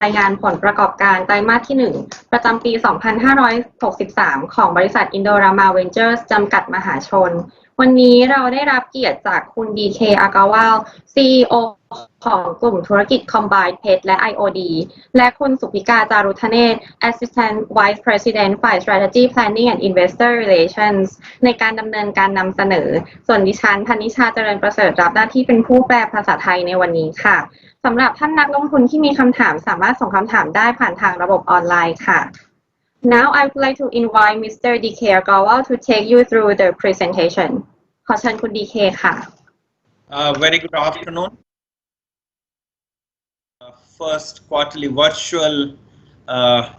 รายงานผลประกอบการไตรมาสที่ 1 ประจำปี 2563 ของบริษัทอินโดรามาเวนเจอร์จำกัดมหาชน วันนี้เราได้รับเกียรติจากคุณ DK อากาวาล CEO ของกลุ่มธุรกิจ Combined Pet และ IOD และคุณสุภิกา จารุธเนศ Assistant Vice President ฝ่าย Strategy Planning and Investor Relations ในการดำเนินการนำเสนอ ส่วนดิฉัน พนิชา เจริญประเสริฐ รับหน้าที่เป็นผู้แปลภาษาไทยในวันนี้ค่ะสำหรับท่านนักลงทุนที่มีคำถามสามารถส่งคำถามได้ผ่านทางระบบออนไลน์ค่ะ Now I would like to invite Mr. DK Agarwal to take you through the presentation. ขอเชิญคุณ DK ค่ะ Very good afternoon. First quarterly virtual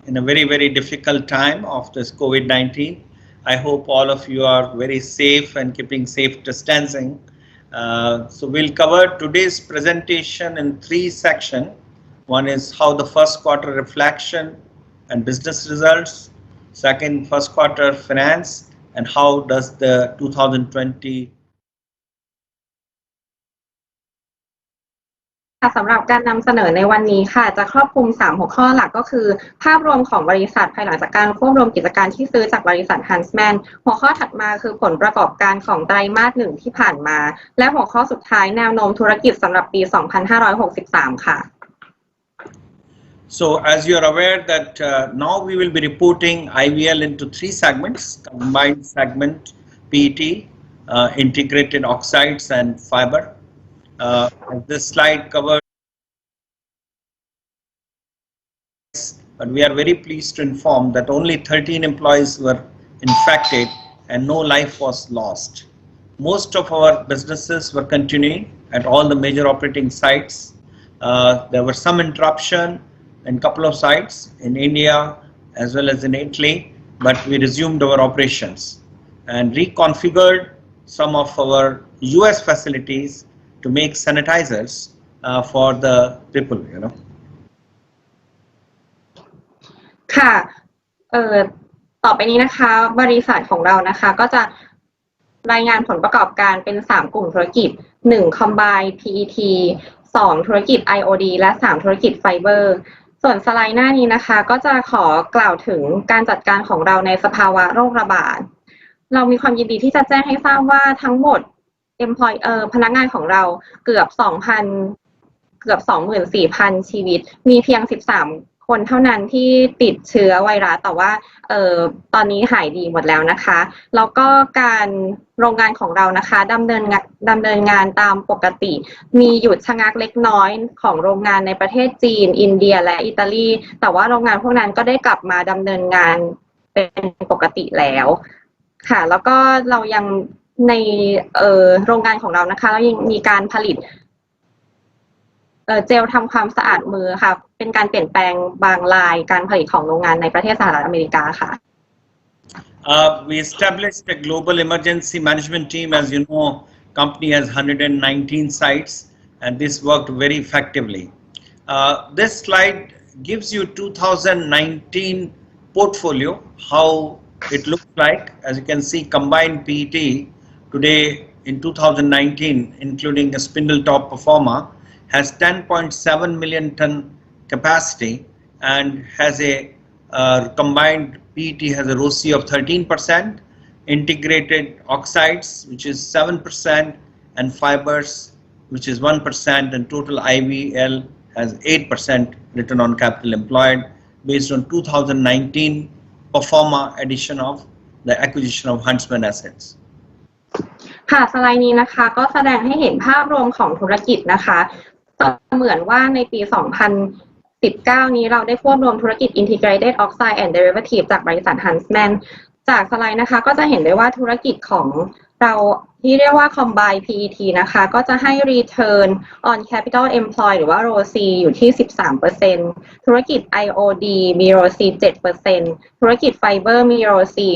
in a very difficult time of this COVID-19. I hope all of you are very safe and keeping safe distancing. So we'll cover today's presentation in 3 sections. One is how the first quarter reflection and business results. Second, first quarter finance, and how does the 2020สำหรับการนำเสนอในวันนี้ค่ะจะครอบคลุม3หัวข้อหลักก็คือภาพรวมของบริษัทภายหลังจากการควบรวมกิจการที่ซื้อจากบริษัท Huntsman หัวข้อถัดมาคือผลประกอบการของไตรมาส 1 ที่ผ่านมาและหัวข้อสุดท้ายแนวโน้มธุรกิจสำหรับปี 2563 ค่ะ So as you are aware that now we will be reporting IVL into 3 segments, combined segment, PET, integrated oxides and fiber. This slide covers, but we are very pleased to inform that only 13 employees were infected and no life was lost. Most of our businesses were continuing at all the major operating sites. There were some interruption in a couple of sites in India as well as in Italy, but we resumed our operations and reconfigured some of our US facilities to make sanitizers for the people, you know. ค่ะต่อไปนี้นะคะบริษัทของเรานะคะก็จะรายงานผลประกอบการเป็น3กลุ่มธุรกิจ1 Combined PET 2 ธุรกิจ IOD และ3ธุรกิจไฟเบอร์ส่วนสไลด์หน้านี้นะคะก็จะขอกล่าวถึงการจัดการของเราในสภาวะโรคระบาดเรามีความยินดีที่จะแจ้งให้ทราบว่าทั้งหมดพนักงานของเราเกือบ 24,000 ชีวิตมีเพียง13คนเท่านั้นที่ติดเชื้อไวรัสแต่ว่าตอนนี้หายดีหมดแล้วนะคะแล้วก็การโรงงานของเรานะคะดำเนินงานตามปกติมีหยุดชะงักเล็กน้อยของโรงงานในประเทศจีนอินเดียและอิตาลีแต่ว่าโรงงานพวกนั้นก็ได้กลับมาดำเนินงานเป็นปกติแล้วค่ะแล้วก็เรายังในโรงงานของเรานะคะแล้วยังมีการผลิตเจลทำความสะอาดมือค่ะเป็นการเปลี่ยนแปลงบางรายการผลิตของโรงงานในประเทศสหรัฐอเมริกาค่ะ We established a global emergency management team. As you know, company has 119 sites and this worked very effectively. This slide gives you 2019 portfolio, how it looks like. As you can see, combined PET today in 2019, including a spindle top performer, has 10.7 million ton capacity and has a combined PET has a ROCE of 13%, integrated oxides which is 7% and fibers which is 1% and total IVL has 8% return on capital employed based on 2019 pro forma addition of the acquisition of Huntsman assets. ค่ะสไลด์นี้นะคะก็แสดงให้เห็นภาพรวมของธุรกิจนะคะเหมือนว่าในปี 2019 นี้เราได้ควบรวมธุรกิจ Integrated Oxide and Derivative จากบริษัท Huntsman จากสไลด์นะคะก็จะเห็นได้ว่าธุรกิจของเราที่เรียกว่า Combined PET นะคะก็จะให้ Return on Capital Employed หรือว่า ROCE อยู่ที่ 13% ธุรกิจ IOD มี ROCE 7% ธุรกิจ Fiber มี ROCE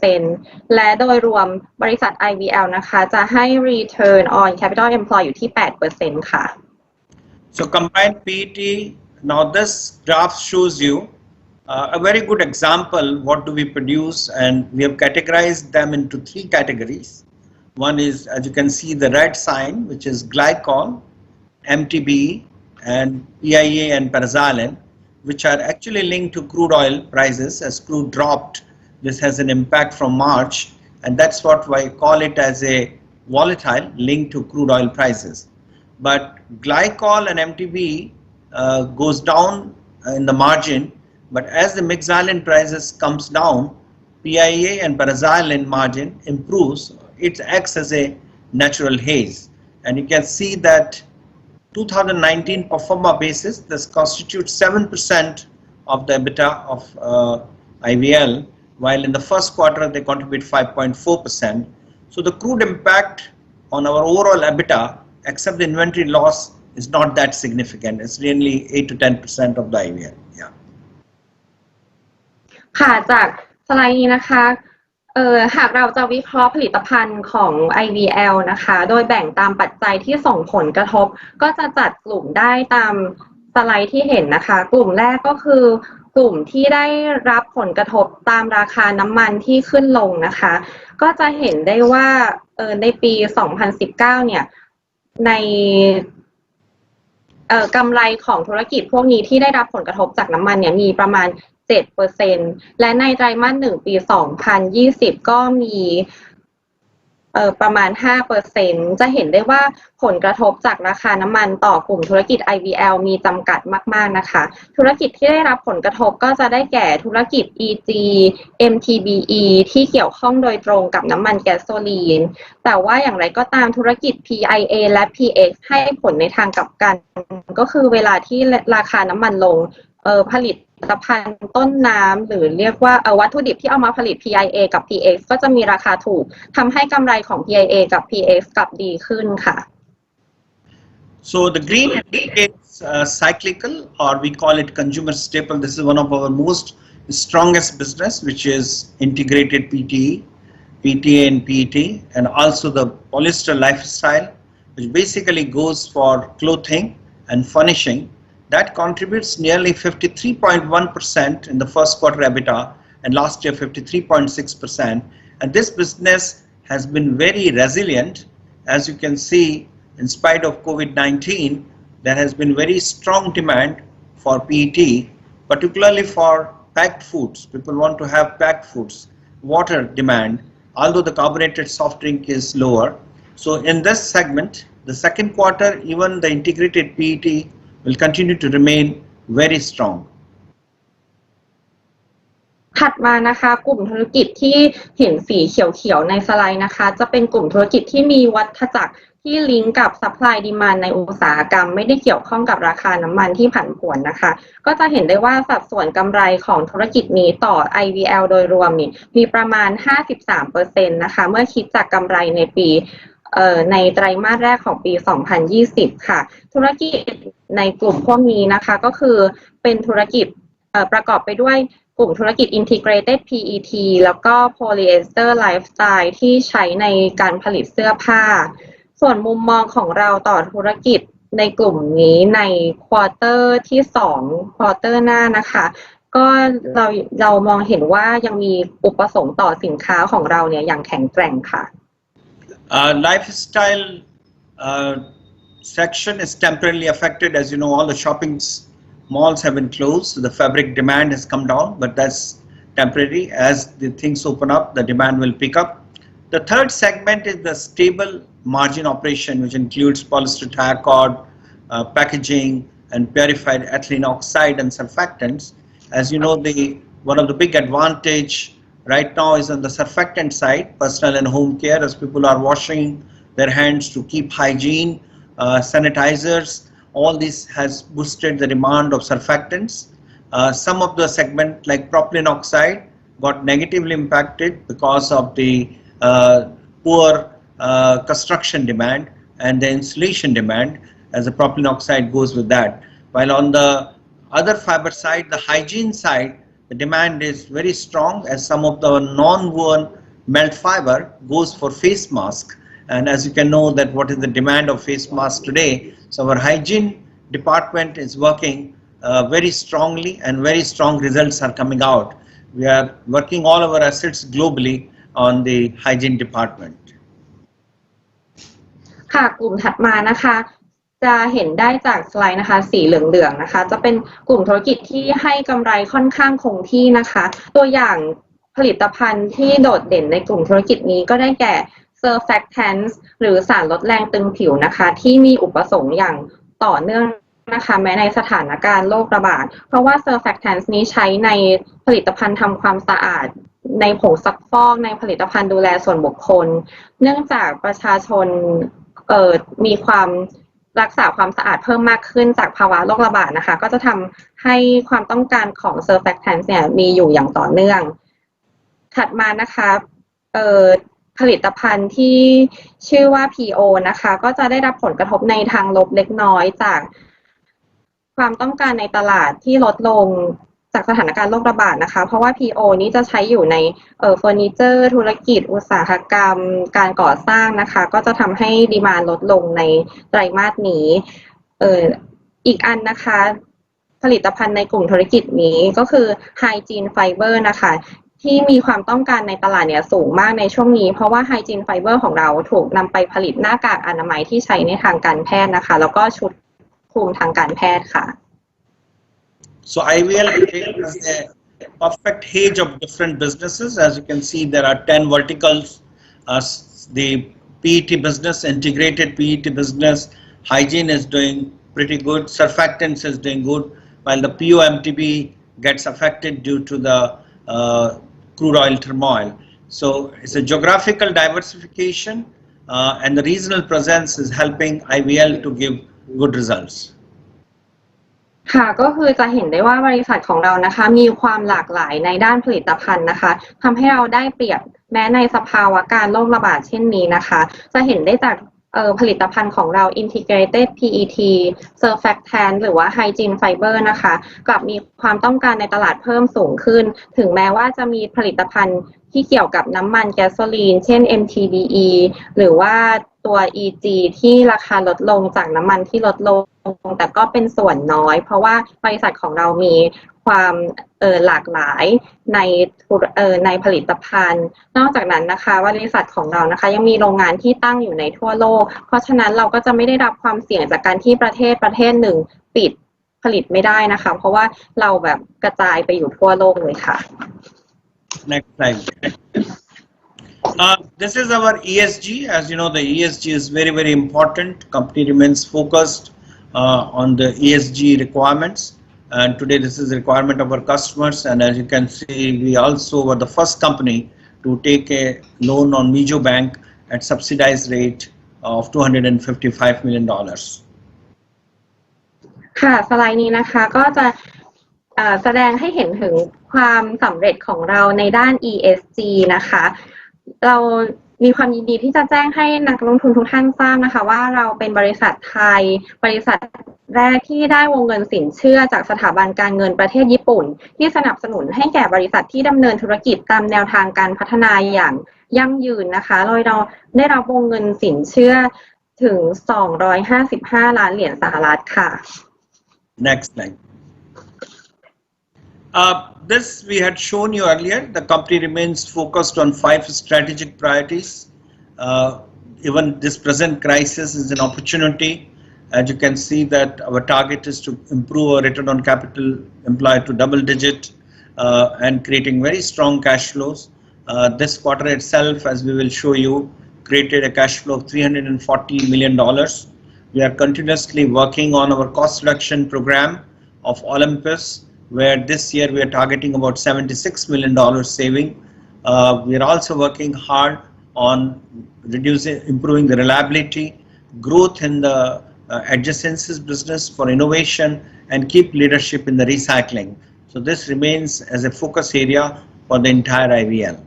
1% และโดยรวมบริษัท IVL นะคะจะให้ Return on Capital Employed อยู่ที่ 8% ค่ะ So combined PET, now this graph shows you a very good example what do we produce, and we have categorized them into 3 categories. One is, as you can see, the red sign, which is glycol, MTBE and PIA and paraxylene, which are actually linked to crude oil prices. As crude dropped, this has an impact from March, and that's what I call it as a volatile linked to crude oil prices. But glycol and MTBE goes down in the margin, but as the mixylene prices comes down, PIA and paraxylene margin improves. It acts as a natural hedge, and you can see that 2019 pro forma basis, this constitutes 7% of the EBITDA of IVL, while in the first quarter they contribute 5.4%. So the crude impact on our overall EBITDA, except the inventory loss, is not that significant. It's really 8 to 10% of the IVL. Yeah. ค่ะจากสไลด์นี้นะคะหากเราจะวิเคราะห์ผลิตภัณฑ์ของ IVL นะคะโดยแบ่งตามปัจจัยที่ส่งผลกระทบก็จะจัดกลุ่มได้ตามสไลด์ที่เห็นนะคะกลุ่มแรกก็คือกลุ่มที่ได้รับผลกระทบตามราคาน้ำมันที่ขึ้นลงนะคะก็จะเห็นได้ว่าในปี 2019 เนี่ยในกำไรของธุรกิจพวกนี้ที่ได้รับผลกระทบจากน้ำมันเนี่ยมีประมาณ 7% และในไตรมาส1 ปี 2020 ก็มีประมาณ 5% จะเห็นได้ว่าผลกระทบจากราคาน้ำมันต่อกลุ่มธุรกิจ IVL มีจำกัดมากๆนะคะธุรกิจที่ได้รับผลกระทบก็จะได้แก่ธุรกิจ EG MTBE ที่เกี่ยวข้องโดยตรงกับน้ำมันแก๊สโซลีนแต่ว่าอย่างไรก็ตามธุรกิจ PIA และ PX ให้ผลในทางกลับกันก็คือเวลาที่ราคาน้ำมันลงผลิตภัณฑ์ต้นน้ำหรือเรียกว่าวัตถุดิบที่เอามาผลิต PIA กับ PX ก็จะมีราคาถูกทำให้กำไรของ PIA กับ PX กลับดีขึ้นค่ะ So the green indicates cyclical, or we call it consumer staple. This is one of our most strongest business, which is integrated PTA and PET, and also the polyester lifestyle, which basically goes for clothing and furnishing. That contributes nearly 53.1% in the first quarter EBITDA, and last year 53.6%. And this business has been very resilient. As you can see, in spite of COVID-19, there has been very strong demand for PET, particularly for packed foods. People want to have packed foods, water demand, although the carbonated soft drink is lower. So in this segment, the second quarter, even the integrated PET will continue to remain very strong. ถัดมานะคะกลุ่มธุรกิจที่เห็นสีเขียวๆในสไลด์นะคะจะเป็นกลุ่มธุรกิจที่มีวัฏจักรที่ลิงก์กับ supply demand ในอุตสาหกรรมไม่ได้เกี่ยวข้องกับราคาน้ำมันที่ผันผวนนะคะก็จะเห็นได้ว่าสัดส่วนกำไรของธุรกิจนี้ต่อ IVL โดยรวมนี่มีประมาณ 53% นะคะเมื่อคิดจากกำไรในปีในไตรมาสแรกของปี 2020 ค่ะธุรกิจในกลุ่มพวกนี้นะคะก็คือเป็นธุรกิจประกอบไปด้วยกลุ่มธุรกิจ Integrated PET แล้วก็ Polyester Lifestyle ที่ใช้ในการผลิตเสื้อผ้าส่วนมุมมองของเราต่อธุรกิจในกลุ่มนี้ในควอเตอร์ที่2ควอเตอร์หน้านะคะก็เรามองเห็นว่ายังมีอุปสงค์ต่อสินค้าของเราเนี่ยอย่างแข็งแกร่งค่ะLifestyle section is temporarily affected. As you know, all the shopping malls have been closed. So the fabric demand has come down, but that's temporary. As the things open up, the demand will pick up. The third segment is the stable margin operation, which includes polyester tire cord, packaging, and purified ethylene oxide and surfactants. As you know, one of the big advantage right now is on the surfactant side, personal and home care, as people are washing their hands to keep hygiene, sanitizers. All this has boosted the demand of surfactants. Some of the segment like propylene oxide got negatively impacted because of the poor construction demand and the insulation demand, as the propylene oxide goes with that. While on the other fiber side, the hygiene side, the demand is very strong, as some of the non-woven melt fiber goes for face mask. And as you can know that what is the demand of face mask today, so our hygiene department is working very strongly, and very strong results are coming out. We are working all our assets globally on the hygiene department. ค่ะกลุ่มถัดมานะคะ จะเห็นได้จากสไลด์นะคะสีเหลืองๆนะคะจะเป็นกลุ่มธุรกิจที่ให้กำไรค่อนข้างคงที่นะคะตัวอย่างผลิตภัณฑ์ที่โดดเด่นในกลุ่มธุรกิจนี้ก็ได้แก่ Surfactants หรือสารลดแรงตึงผิวนะคะที่มีอุปสงค์อย่างต่อเนื่องนะคะแม้ในสถานการณ์โรคระบาดเพราะว่า Surfactants นี้ใช้ในผลิตภัณฑ์ทำความสะอาดในผงซักฟอกในผลิตภัณฑ์ดูแลส่วนบุคคลเนื่องจากประชาชนมีความรักษาความสะอาดเพิ่มมากขึ้นจากภาวะโรคระบาดนะคะก็จะทำให้ความต้องการของ Surfactants เนี่ยมีอยู่อย่างต่อเนื่องถัดมานะคะผลิตภัณฑ์ที่ชื่อว่า PO นะคะก็จะได้รับผลกระทบในทางลบเล็กน้อยจากความต้องการในตลาดที่ลดลงจากสถานการณ์โรคระบาดนะคะเพราะว่า PO นี้จะใช้อยู่ในเฟอร์นิเจอร์ธุรกิจอุตสาหกรรมการก่อสร้างนะคะก็จะทำให้ดีมานด์ลดลงในไตรมาสนี้อีกอันนะคะผลิตภัณฑ์ในกลุ่มธุรกิจนี้ก็คือ Hygiene Fiber นะคะที่มีความต้องการในตลาดเนี่ยสูงมากในช่วงนี้เพราะว่า Hygiene Fiber ของเราถูกนำไปผลิตหน้ากากอนามัยที่ใช้ในทางการแพทย์นะคะแล้วก็ชุดคลุมทางการแพทย์ค่ะ So IVL is a perfect hedge of different businesses. As you can see, there are 10 verticals. The PET business, integrated PET business, hygiene is doing pretty good. Surfactants is doing good, while the PO/MTBE gets affected due to the crude oil turmoil. So it's a geographical diversification, and the regional presence is helping IVL to give good results. ค่ะก็คือจะเห็นได้ว่าบริษัทของเรานะคะมีความหลากหลายในด้านผลิตภัณฑ์นะคะทำให้เราได้เปรียบแม้ในสภาวะการโรคระบาดเช่นนี้นะคะจะเห็นได้จากผลิตภัณฑ์ของเรา Integrated PET Surfactant หรือว่า Hygiene Fiber นะคะกลับมีความต้องการในตลาดเพิ่มสูงขึ้นถึงแม้ว่าจะมีผลิตภัณฑ์ที่เกี่ยวกับน้ำมันแก๊สโซลีนเช่น MTBE หรือว่าตัว EG ที่ราคาลดลงจากน้ำมันที่ลดลงแต่ก็เป็นส่วนน้อยเพราะว่าบริษัทของเรามีความหลากหลายในผลิตภัณฑ์นอกจากนั้นนะคะบริษัทของเรานะคะยังมีโรงงานที่ตั้งอยู่ในทั่วโลกเพราะฉะนั้นเราก็จะไม่ได้รับความเสี่ยงจากการที่ประเทศหนึ่งปิดผลิตไม่ได้นะคะเพราะว่าเราแบบกระจายไปอยู่ทั่วโลกเลยค่ะ Next slide. This is our ESG. As you know, the ESG is very, very important. Company remains focused on the ESG requirements. And today this is a requirement of our customers. And as you can see, we also were the first company to take a loan on Mijo Bank at subsidized rate of $255 million. ค่ะสไลด์นี้นะคะก็จะแสดงให้เห็นถึงความสำเร็จของเราในด้าน ESG นะคะเรามีความยินดีที่จะแจ้งให้นักลงทุนทุกท่านทราบนะคะว่าเราเป็นบริษัทไทยบริษัทแรกที่ได้วงเงินสินเชื่อจากสถาบันการเงินประเทศญี่ปุ่นที่สนับสนุนให้แก่บริษัทที่ดำเนินธุรกิจตามแนวทางการพัฒนาอย่างยั่งยืนนะคะโดยเราได้รับวงเงินสินเชื่อถึง$255 ล้านค่ะ Next slide. This we had shown you earlier. The company remains focused on 5 strategic priorities. Even this present crisis is an opportunity. As you can see that our target is to improve our return on capital employed to double digit and creating very strong cash flows. This quarter itself, as we will show you, created a cash flow of $340 million. We are continuously working on our cost reduction program of Olympus, where this year we are targeting about $76 million saving. We are also working hard on improving the reliability, growth in the adjacencies business for innovation, and keep leadership in the recycling. So this remains as a focus area for the entire IVL.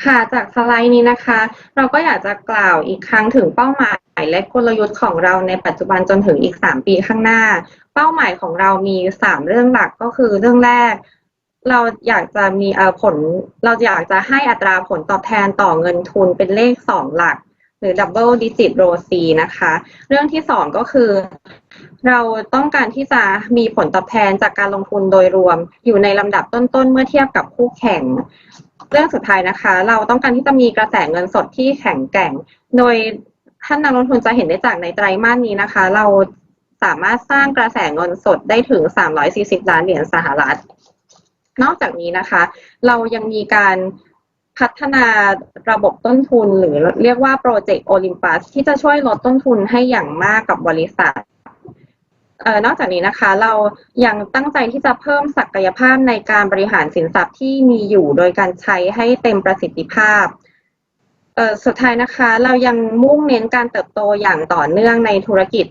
ค่ะจากสไลด์นี้นะคะเราก็อยากจะกล่าวอีกครั้งถึงเป้าหมายและกลยุทธ์ของเราในปัจจุบันจนถึงอีก3ปีข้างหน้าเป้าหมายของเรามี3เรื่องหลักก็คือเรื่องแรกเราอยากจะมีเราอยากจะให้อัตราผลตอบแทนต่อเงินทุนเป็นเลข2หลักหรือ double digit ROCE นะคะเรื่องที่2ก็คือเราต้องการที่จะมีผลตอบแทนจากการลงทุนโดยรวมอยู่ในลำดับต้นๆเมื่อเทียบกับคู่แข่งเรื่องสุดท้ายนะคะเราต้องการที่จะมีกระแสเงินสดที่แข็งแกร่งโดย ท่านนักลงทุนจะเห็นได้จากในไตรมาสนี้นะคะเราสามารถสร้างกระแสเงินสดได้ถึง340ล้านเหรียญสหรัฐนอกจากนี้นะคะเรายังมีการพัฒนาระบบต้นทุนหรือเรียกว่าโปรเจกต์โอลิมปัสที่จะช่วยลดต้นทุนให้อย่างมากกับบริษัทนอกจากนี้นะคะเรายังตั้งใจที่จะเพิ่มศักยภาพในการบริหารสินทรัพย์ที่มีอยู่โดยการใช้ให้เต็มประสิทธิภาพสุดท้ายนะคะเรายังมุ่งเน้นการเติบโตอย่างต่อเนื่องในธุรกิจ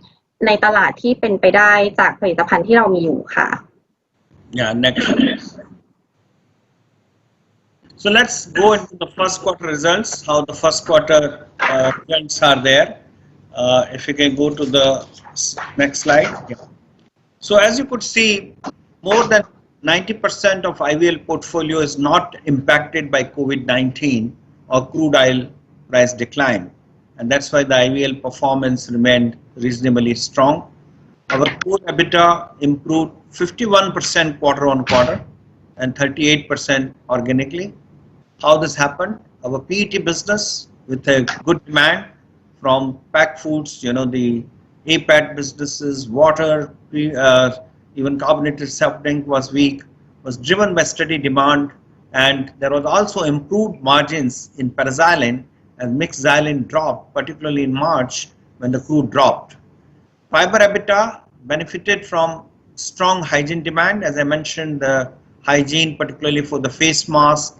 ในตลาดที่เป็นไปได้จากผลิตภัณฑ์ที่เรามีอยู่ค่ะ Yeah, next. So let's go into the first quarter results, how the first quarter results are there. If you can go to the next slide. Yeah. So as you could see, more than 90% of IVL portfolio is not impacted by COVID-19 or crude oil price decline. And that's why the IVL performance remained reasonably strong. Our core EBITDA improved 51% quarter on quarter and 38% organically. How this happened? Our PET business with a good demand from packed foods, the APAT businesses, water, even carbonated soft drink was weak, was driven by steady demand, and there was also improved margins in paraxylene as mixed xylene dropped, particularly in March when the crude dropped. Fiber EBITDA benefited from strong hygiene demand. As I mentioned, the hygiene, particularly for the face mask,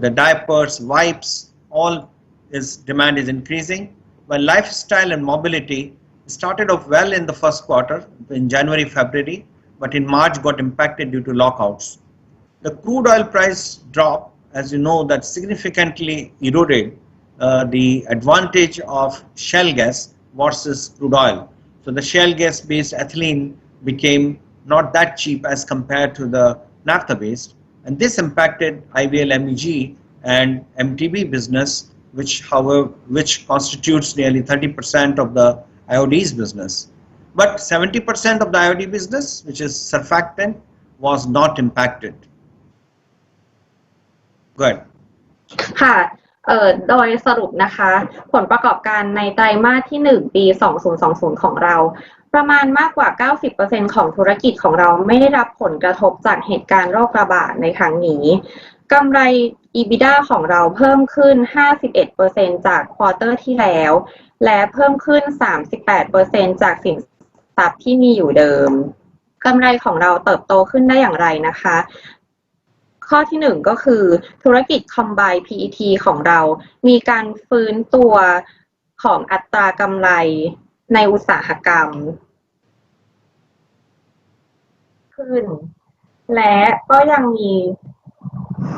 the diapers, wipes, all demand is increasing. While lifestyle and mobility started off well in the first quarter, in January, February, but in March got impacted due to lockouts. The crude oil price drop, as you know, that significantly eroded the advantage of shale gas versus crude oil. So the shale gas based ethylene became not that cheap as compared to the naphtha based, and this impacted IVL MEG and MTB business, which constitutes nearly 30% of the IOD's business. But 70% of the IOD business, which is surfactant, was not impacted. Go ahead. ค่ะโดยสรุปนะคะผลประกอบการในไตรมาสที่1ปี2020ของเราประมาณมากกว่า 90% ของธุรกิจของเราไม่ได้รับผลกระทบจากเหตุการณ์โรคระบาดในครั้งนี้กำไร EBITDA ของเราเพิ่มขึ้น 51% จากควอเตอร์ที่แล้วและเพิ่มขึ้น 38% จากสินทรัพย์ที่มีอยู่เดิมกำไรของเราเติบโตขึ้นได้อย่างไรนะคะข้อที่1ก็คือธุรกิจ Combined PET ของเรามีการฟื้นตัวของอัตรากำไรในอุตสาหกรรมขึ้นและก็ยังมี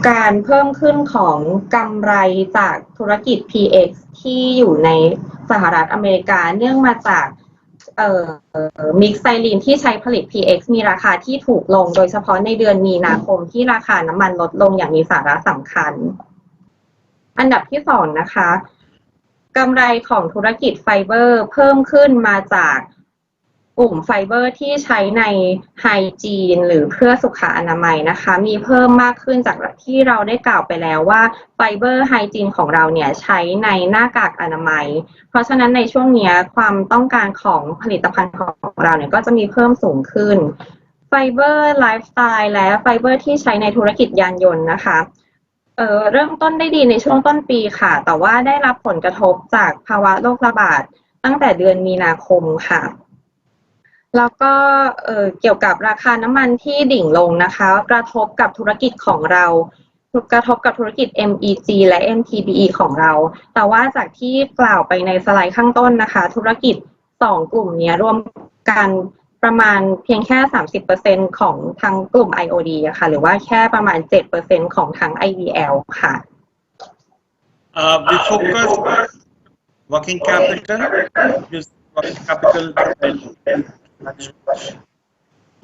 การเพิ่มขึ้นของกำไรจากธุรกิจ PX ที่อยู่ในสหรัฐอเมริกาเนื่องมาจากมิกซ์ไซลีนที่ใช้ผลิต PX มีราคาที่ถูกลงโดยเฉพาะในเดือนมีนาคมที่ราคาน้ำมันลดลงอย่างมีสาระสำคัญอันดับที่2นะคะกำไรของธุรกิจไฟเบอร์เพิ่มขึ้นมาจากกลุ่มไฟเบอร์ที่ใช้ในไฮจีนหรือเพื่อสุขอนามัยนะคะมีเพิ่มมากขึ้นจากที่เราได้กล่าวไปแล้วว่าไฟเบอร์ไฮจีนของเราเนี่ยใช้ในหน้ากากอนามัยเพราะฉะนั้นในช่วงนี้ความต้องการของผลิตภัณฑ์ของเราเนี่ยก็จะมีเพิ่มสูงขึ้นไฟเบอร์ไลฟ์สไตล์และไฟเบอร์ที่ใช้ในธุรกิจยานยนต์นะคะเริ่มต้นได้ดีในช่วงต้นปีค่ะแต่ว่าได้รับผลกระทบจากภาวะโรคระบาดตั้งแต่เดือนมีนาคมค่ะแล้วก็เกี่ยวกับราคาน้ำมันที่ดิ่งลงนะคะกระทบกับธุรกิจของเรากระทบกับธุรกิจ MEG และ MTBE ของเราแต่ว่าจากที่กล่าวไปในสไลด์ข้างต้นนะคะธุรกิจ2กลุ่มนี้รวมกันประมาณเพียงแค่ 30% ของทั้งกลุ่ม IOD ค่ะหรือว่าแค่ประมาณ 7% ของทั้ง IVL ค่ะ We focus working capital, use working capital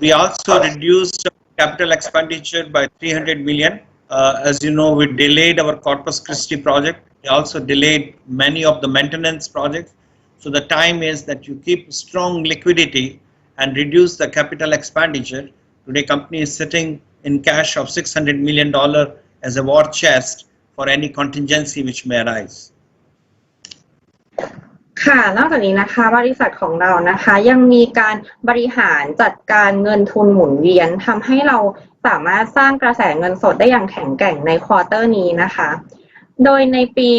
we also reduced capital expenditure by 300 million. As you know, we delayed our Corpus Christi project. We also delayed many of the maintenance projects. So the time is that you keep strong liquidity and reduce the capital expenditure. Today, company is sitting in cash of $600 million as a war chest for any contingency which may arise. ค่ะนอกจากนี้นะคะบริษัทของเรานะคะยังมีการบริหารจัดการเงินทุนหมุนเวียนทำให้เราสามารถสร้างกระแสเงินสดได้อย่างแข็งแกร่งในควอเตอร์นี้นะคะโดยในปี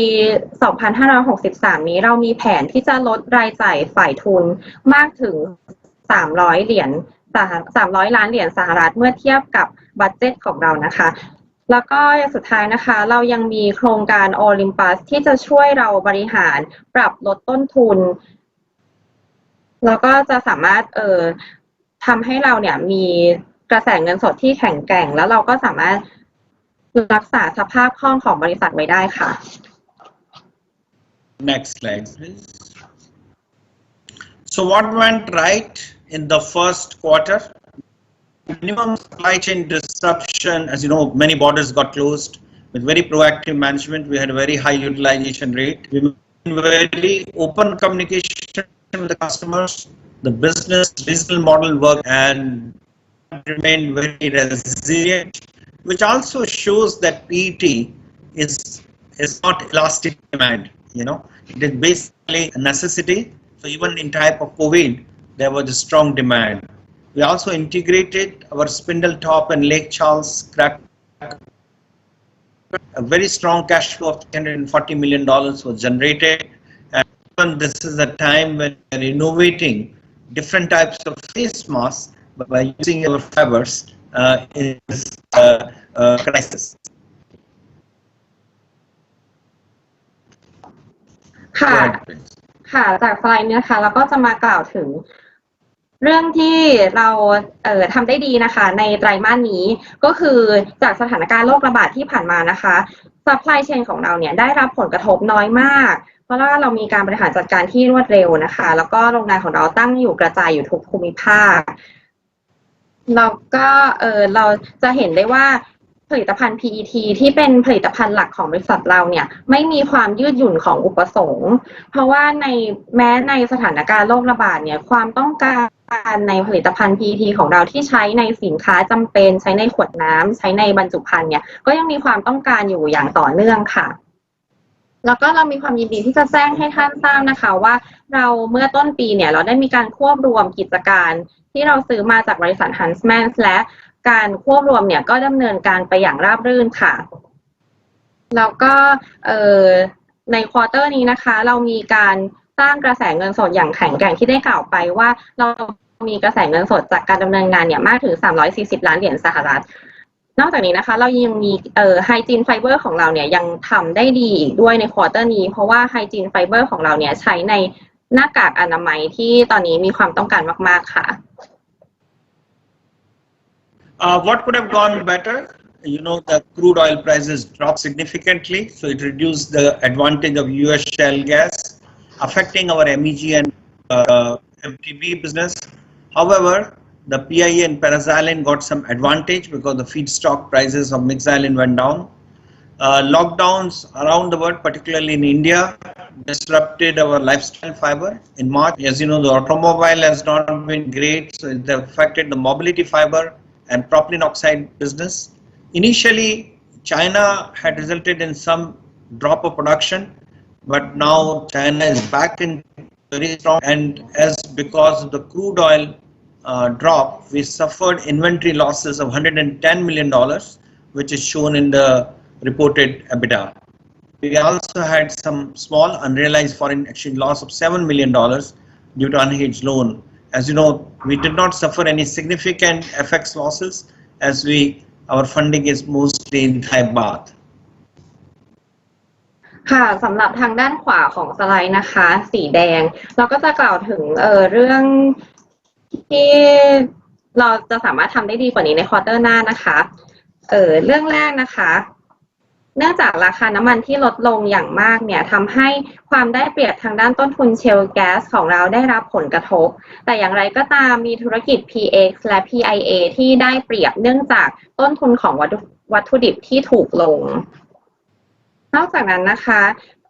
2563 นี้เรามีแผนที่จะลดรายจ่ายฝ่ายทุนมากถึง 300 ล้านเหรียญสหรัฐเมื่อเทียบกับบัดเจ็ตของเรานะคะแล้วก็สุดท้ายนะคะเรายังมีโครงการโอลิมปัสที่จะช่วยเราบริหารปรับลดต้นทุนแล้วก็จะสามารถทำให้เราเนี่ยมีกระแสเงินสดที่แข็งแกร่งแล้วเราก็สามารถรักษาสภาพคล่องของบริษัทไว้ได้ค่ะ Next slide, please. So what went right in the first quarter? Minimum supply chain disruption, as you know, many borders got closed. With very proactive management, we had a very high utilization rate. We had very open communication with the customers. The business digital model worked and remained very resilient, which also shows that PET is not elastic demand. You know, it is basically a necessity. So even in type of COVID, there was a strong demand. We also integrated our Spindle Top and Lake Charles cracker. A very strong cash flow of $340 million was generated. And this is a time when we are innovating different types of face masks by using our fibers in this crisis. ค่ะค่ะจากสไลด์นี้นะคะเราก็จะมากล่าวถึงเรื่องที่เราทำได้ดีนะคะในไตรมาสนี้ก็คือจากสถานการณ์โรคระบาดที่ผ่านมานะคะ supply chain ของเราเนี่ยได้รับผลกระทบน้อยมากเพราะว่าเรามีการบริหารจัดการที่รวดเร็วนะคะแล้วก็โรงงานของเราตั้งอยู่กระจายอยู่ทุกภูมิภาคแล้วก็เราจะเห็นได้ว่าผลิตภัณฑ์ PET ที่เป็นผลิตภัณฑ์หลักของบริษัทเราเนี่ยไม่มีความยืดหยุ่นของอุปสงค์เพราะว่าแม้ในสถานการณ์โรคระบาดเนี่ยความต้องการในผลิตภัณฑ์ PET ของเราที่ใช้ในสินค้าจำเป็นใช้ในขวดน้ำใช้ในบรรจุภัณฑ์เนี่ยก็ยังมีความต้องการอยู่อย่างต่อเนื่องค่ะแล้วก็เรามีความยินดีที่จะแจ้งให้ท่านทราบนะคะว่าเราเมื่อต้นปีเนี่ยเราได้มีการควบรวมกิจการที่เราซื้อมาจากบริษัท Huntsman และการควบรวมเนี่ยก็ดำเนินการไปอย่างราบรื่นค่ะแล้วก็ในควอเตอร์นี้นะคะเรามีการสร้างกระแสเงินสดอย่างแข็งแกร่งที่ได้กล่าวไปว่าเรามีกระแสเงินสดจากการดำเนินงานเนี่ยมากถึง340ล้านเหรียญสหรัฐนอกจากนี้นะคะเรายังมีไฮจีนไฟเบอร์ของเราเนี่ยยังทำได้ดีอีกด้วยในควอเตอร์นี้เพราะว่าไฮจีนไฟเบอร์ของเราเนี่ยใช้ในหน้ากากอนามัยที่ตอนนี้มีความต้องการมากๆค่ะWhat could have gone better? You know, the crude oil prices dropped significantly, so it reduced the advantage of US shale gas, affecting our MEG and MTB business. However, the PIA and paraxylene got some advantage because the feedstock prices of mixylene went down. Lockdowns around the world, particularly in India, disrupted our lifestyle fiber. In March, as you know, the automobile has not been great, so it affected the mobility fiber and propylene oxide business. Initially, China had resulted in some drop of production, but now China is back in very strong. And as because of the crude oil drop, we suffered inventory losses of $110 million, which is shown in the reported EBITDA. We also had some small unrealized foreign exchange loss of $7 million due to unhedged loan. As you know, we did not suffer any significant FX losses as our funding is mostly in Thai baht. ค่ะสำหรับทางด้านขวาของสไลด์นะคะสีแดงเราก็จะกล่าวถึงเรื่องที่เราจะสามารถทำได้ดีกว่านี้ในควอเตอร์หน้านะคะเรื่องแรกนะคะเนื่องจากราคาน้ำมันที่ลดลงอย่างมากเนี่ยทำให้ความได้เปรียบทางด้านต้นทุนเชลแก๊สของเราได้รับผลกระทบแต่อย่างไรก็ตามมีธุรกิจ PX และ PIA ที่ได้เปรียบเนื่องจากต้นทุนของวัตถุดิบที่ถูกลงนอกจากนั้นนะคะ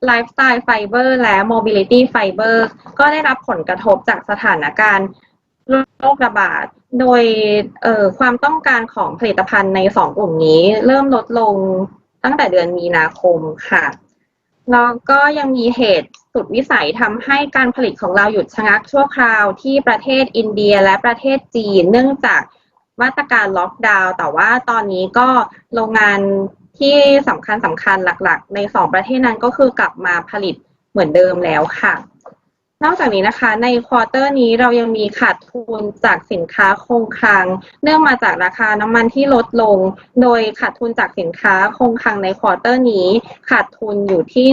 ไลฟ์สไตล์ไฟเบอร์และ Mobility Fiber ก็ได้รับผลกระทบจากสถานการณ์โรคระบาดโดยความต้องการของผลิตภัณฑ์ใน2กลุ่มนี้เริ่มลดลงตั้งแต่เดือนมีนาคมค่ะแล้วก็ยังมีเหตุ สุดวิสัยทำให้การผลิตของเราหยุดชะงักชั่วคราวที่ประเทศอินเดียและประเทศจีนเนื่องจากมาตรการล็อกดาวน์แต่ว่าตอนนี้ก็โรงงานที่สำคัญหลักๆใน2ประเทศนั้นก็คือกลับมาผลิตเหมือนเดิมแล้วค่ะนอกจากนี้นะคะในควอเตอร์นี้เรายังมีขาดทุนจากสินค้าคงคลังเนื่องมาจากราคาน้ำมันที่ลดลงโดยขาดทุนจากสินค้าคงคลังในควอเตอร์นี้ขาดทุนอยู่ที่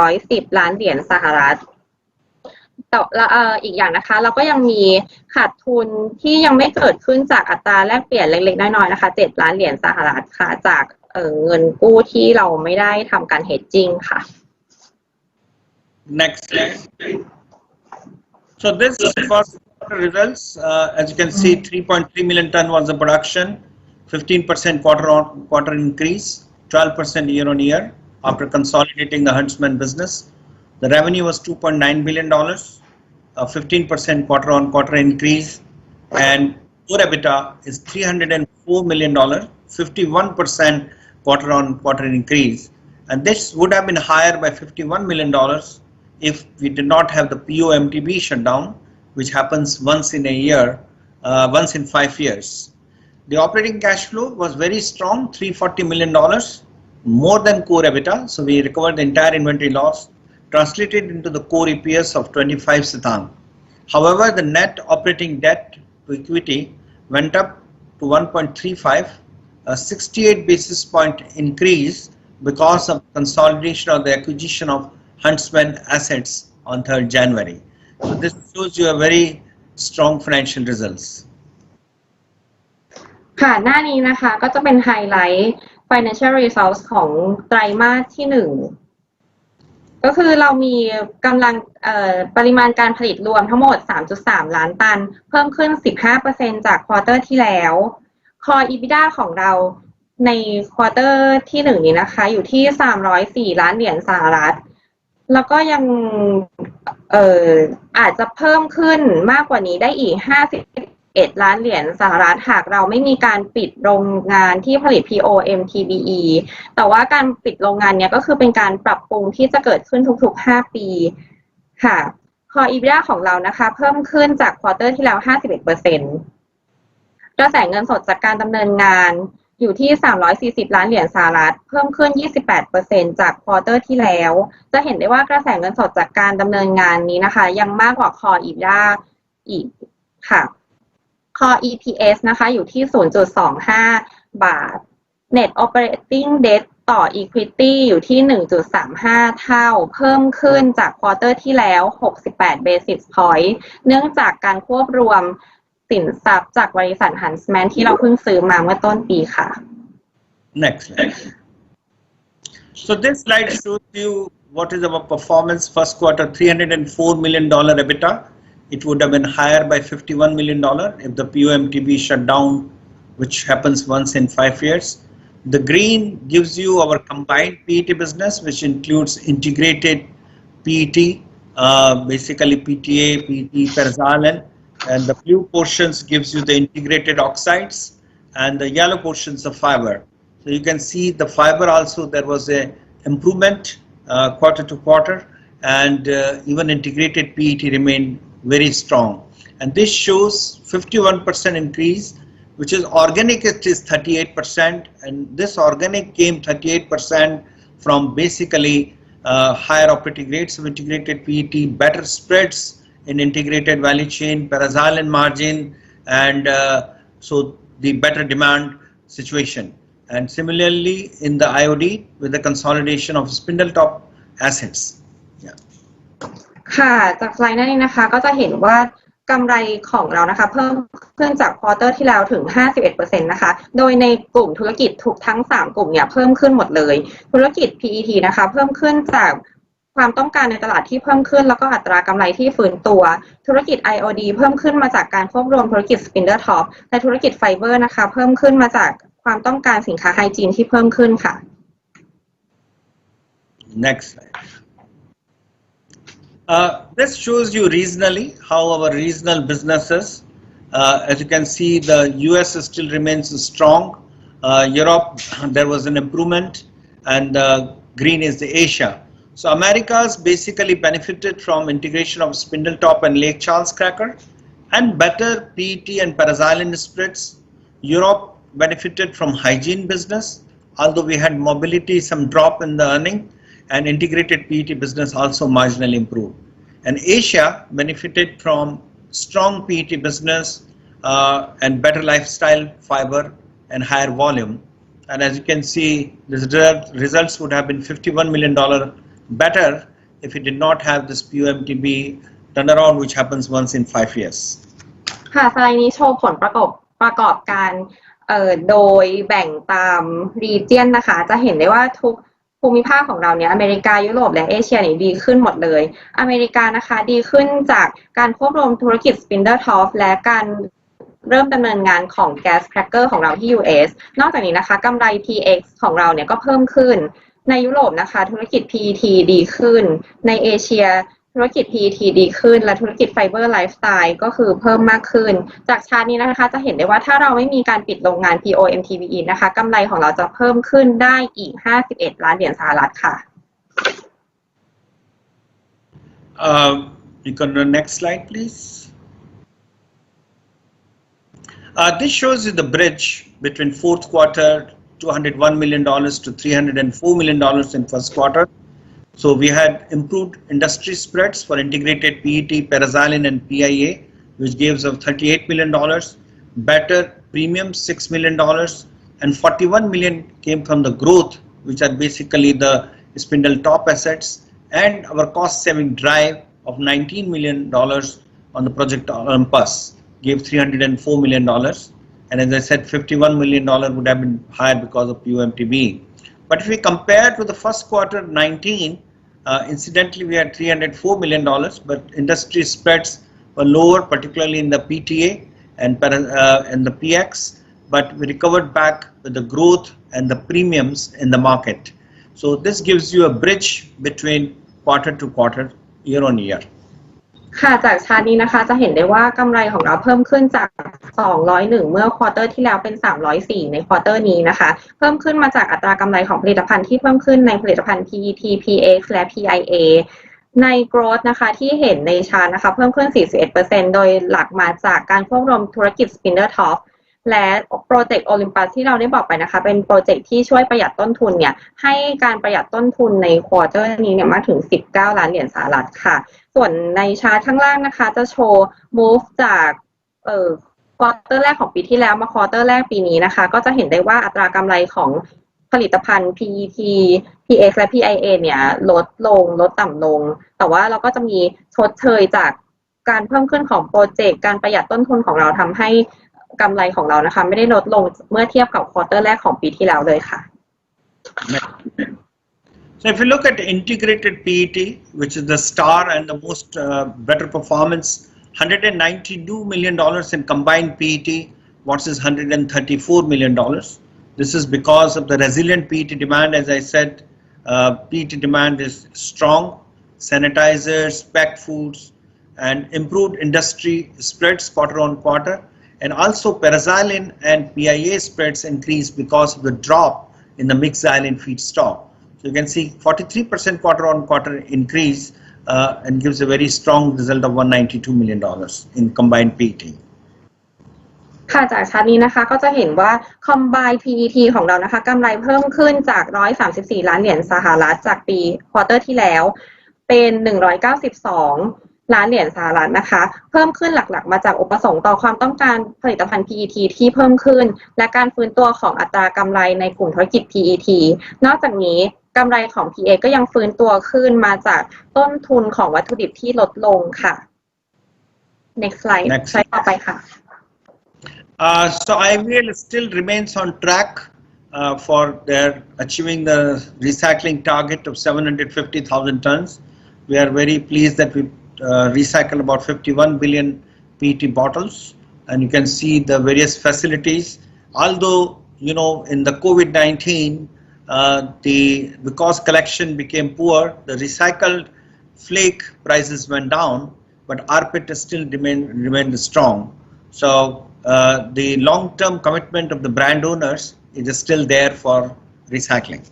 110 ล้านเหรียญสหรัฐแต่อีกอย่างนะคะเราก็ยังมีขาดทุนที่ยังไม่เกิดขึ้นจากอัตราแลกเปลี่ยนเล็กๆน้อยๆนะคะ7 ล้านเหรียญสหรัฐค่ะจากเงินกู้ที่เราไม่ได้ทำการ hedging ค่ะ Next slide. So this first quarter results, as you can see, 3.3 million ton was the production, 15% quarter-on-quarter increase, 12% year-on-year after consolidating the Huntsman business. The revenue was $2.9 billion, a 15% quarter-on-quarter increase, and core EBITDA is $304 million, 51% quarter-on-quarter increase. And this would have been higher by $51 million if we did not have the PO/MTBE shutdown, which happens once in a year, once in 5 years. The operating cash flow was very strong, $340 million, more than core EBITDA. So we recovered the entire inventory loss, translated into the core EPS of 25 satang. However, the net operating debt to equity went up to 1.35, a 68 basis point increase because of consolidation of the acquisition of Huntsman assets on 3rd January. So this shows you a very strong financial results. ค่ะหน้านี้นะคะก็จะเป็นไฮไลท์ financial results ของไตรมาสที่1ก็คือเรามีกำลังปริมาณการผลิตรวมทั้งหมด 3.3 ล้านตันเพิ่มขึ้น 15% จากควอเตอร์ที่แล้ว Core EBITDA ของเราในควอเตอร์ที่1นี้นะคะอยู่ที่304 ล้านเหรียญสหรัฐแล้วก็ยังอาจจะเพิ่มขึ้นมากกว่านี้ได้อีก51 ล้านเหรียญสหรัฐหากเราไม่มีการปิดโรงงานที่ผลิต PO/MTBE แต่ว่าการปิดโรงงานเนี้ยก็คือเป็นการปรับปรุงที่จะเกิดขึ้นทุกๆ5ปีค่ะ Core EBITDA ของเรานะคะเพิ่มขึ้นจากควอเตอร์ที่แล้ว 51%กระแสเงินสดจากการดำเนินงานอยู่ที่340 ล้านเหรียญสหรัฐเพิ่มขึ้น 28% จากควอเตอร์ที่แล้วจะเห็นได้ว่ากระแสเงินสดจากการดำเนินงานนี้นะคะยังมากกว่า Core EBITDA อีกค่ะ Core EPS นะคะอยู่ที่ 0.25 บาท Net Operating Debt ต่อ Equity อยู่ที่ 1.35 เท่าเพิ่มขึ้นจากควอเตอร์ที่แล้ว68 basis point เนื่องจากการควบรวมสินทรัพย์จากบริษัท Huntsman ที่เราเพิ่งซื้อมาเมื่อต้นปีค่ะ Next slide. So this slide shows you what is our performance first quarter, $304 million EBITDA. It would have been higher by $51 million if the PO/MTBE shut down, which happens once in 5 years. The green gives you our combined PET business, which includes integrated PET, basically PTA, PET, paraxylene, and the blue portions gives you the integrated oxides, and the yellow portions of fiber. So you can see the fiber also there was a improvement quarter to quarter, and even integrated PET remained very strong. And this shows 51% increase, which is organic. It is 38%, and this organic came 38% from basically higher operating rates of integrated PET, better spreads in integrated value chain, paraxylene margin, and so the better demand situation. And similarly in the IOD with the consolidation of Spindletop assets. Yeah. ค่ะจากสไลด์นี้นะคะก็จะเห็นว่ากำไรของเรานะคะเพิ่มขึ้นจากควอเตอร์ที่แล้วถึง 51% นะคะโดยในกลุ่มธุรกิจทุกทั้ง3กลุ่มเนี่ยเพิ่มขึ้นหมดเลยธุรกิจ PET นะคะเพิ่มขึ้นจากความต้องการในตลาดที่เพิ่มขึ้นแล้วก็อัตรากำไรที่ฟื้นตัวธุรกิจ IOD เพิ่มขึ้นมาจากการควบรวมธุรกิจ Spindletop และธุรกิจไฟเบอร์นะคะเพิ่มขึ้นมาจากความต้องการสินค้าไฮจีนที่เพิ่มขึ้นค่ะ Next slide. This shows you regionally how our regional businesses, as you can see, the US still remains strong. Europe, there was an improvement, and green is the Asia. So Americas basically benefited from integration of Spindletop and Lake Charles cracker and better PET and paraxylene spreads. Europe benefited from hygiene business, although we had mobility, some drop in the earning, and integrated PET business also marginally improved. And Asia benefited from strong PET business and better lifestyle fiber and higher volume. And as you can see, the results would have been $51 million better if we did not have this POMTB turnaround, which happens once in 5 years. ค่ะสไลด์นี้โชว์ผลประกอบการโดยแบ่งตาม region นะคะ จะเห็นได้ว่าทุกภูมิภาคของเราเนี่ยอเมริกายุโรปและเอเชียเนี่ยดีขึ้นหมดเลยอเมริกานะคะดีขึ้นจากการควบรวมธุรกิจ Spindletop และการเริ่มดำเนินงานของ Gas Cracker ของเราที่ US นอกจากนี้นะคะกำไร PX ของเราเนี่ยก็เพิ่มขึ้นในยุโรปนะคะธุรกิจ PET ดีขึ้นในเอเชียธุรกิจ PET ดีขึ้นและธุรกิจ Fiber Lifestyle ก็คือเพิ่มมากขึ้นจากชาร์ตนี้นะคะจะเห็นได้ว่าถ้าเราไม่มีการปิดโรงงาน POMTBE นะคะกำไรของเราจะเพิ่มขึ้นได้อีก51ล้านเหรียญสหรัฐค่ะ You can go next slide, please. This shows you the bridge between fourth quarter, $201 million to $304 million in first quarter. So we had improved industry spreads for integrated PET, paraxylene and PIA, which gives us $38 million, better premium $6 million, and $41 million came from the growth, which are basically the Spindletop assets, and our cost saving drive of $19 million on the project Olympus gave $304 million. And as I said, $51 million would have been higher because of POMTB. But if we compare to the first quarter 19, incidentally we had $304 million, but industry spreads were lower, particularly in the PTA and the PX, but we recovered back with the growth and the premiums in the market. So this gives you a bridge between quarter to quarter, year on year. ค่ะจากชาร์ตนี้นะคะจะเห็นได้ว่ากำไรของเราเพิ่มขึ้นจาก201เมื่อควอเตอร์ที่แล้วเป็น304ในควอเตอร์นี้นะคะเพิ่มขึ้นมาจากอัตรากำไรของผลิตภัณฑ์ที่เพิ่มขึ้นในผลิตภัณฑ์ PET, PX และ PIA ใน growth นะคะที่เห็นในชาร์ตนะคะเพิ่มขึ้น 41% โดยหลักมาจากการควบรวมธุรกิจ Spindletop และโปรเจกต์ Olympus ที่เราได้บอกไปนะคะเป็นโปรเจกต์ที่ช่วยประหยัดต้นทุนเนี่ยให้การประหยัดต้นทุนในควอเตอร์นี้เนี่ยมากถึง19ล้านเหรียญสหรัฐค่ะส่วนในชาร์ตข้างล่างนะคะจะโชว์ move จากควอเตอร์แรกของปีที่แล้วมาควอเตอร์แรกปีนี้นะคะก็จะเห็นได้ว่าอัตรากำไรของผลิตภัณฑ์ PET, PX และ PIA เนี่ยลดต่ำลงแต่ว่าเราก็จะมีชดเชยจากการเพิ่มขึ้นของโปรเจกต์การประหยัดต้นทุนของเราทำให้กำไรของเรานะคะไม่ได้ลดลงเมื่อเทียบกับควอเตอร์แรกของปีที่แล้วเลยค่ะ So if you look at integrated PET, which is the star and the most better performance, $192 million in combined PET versus $134 million. This is because of the resilient PET demand. As I said, PET demand is strong, sanitizers, packed foods, and improved industry spreads quarter on quarter. And also paraxylene and PIA spreads increased because of the drop in the mixed xylene feedstock. So you can see 43% quarter on quarter increase and gives a very strong result of $192 million in combined PET. ค่ะจากชาร์ตนี้นะคะก็จะเห็นว่า combined PET ของเรานะคะกำไรเพิ่มขึ้นจาก134ล้านเหรียญสหรัฐจากปีควอเตอร์ที่แล้วเป็น192ล้านเหรียญสหรัฐนะคะเพิ่มขึ้นหลักๆมาจากอุปสงค์ต่อความต้องการผลิตภัณฑ์ PET ที่เพิ่มขึ้นและการฟื้นตัวของอัตรากำไรในกลุ่มธุรกิจ PET นอกจากนี้กำไรของ PA ก็ยังฟื้นตัวขึ้นมาจากต้นทุนของวัตถุดิบที่ลดลงค่ะ Next slide ใช้ต่อไปค่ะ So IVL still remains on track for their achieving the recycling target of 750,000 tons. We are very pleased that we recycle about 51 billion PET bottles, and you can see the various facilities. Although you know in the COVID-19, because collection became poor, the recycled flake prices went down, but rPET still remained strong. So the long-term commitment of the brand owners is still there for recycling.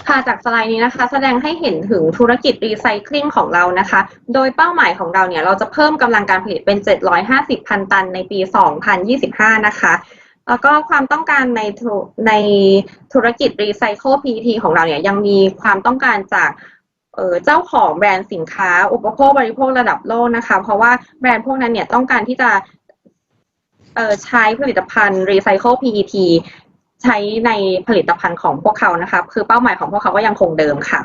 ค่ะจากสไลด์นี้นะคะแสดงให้เห็นถึงธุรกิจรีไซเคิลของเรานะคะโดยเป้าหมายของเราเนี่ยเราจะเพิ่มกำลังการผลิตเป็น750,000 ตันในปี2025นะคะแล้วก็ความต้องการในธุรกิจรีไซเคิล PET ของเราเนี่ยยังมีความต้องการจากเจ้าของแบรนด์สินค้าอุปโภคบริโภคระดับโลกนะคะเพราะว่าแบรนด์พวกนั้นเนี่ยต้องการที่จะใช้ผลิตภัณฑ์รีไซเคิล PET ใช้ในผลิตภัณฑ์ของพวกเขานะคะคือเป้าหมายของพวกเขาก็ยังคงเดิมค่ะ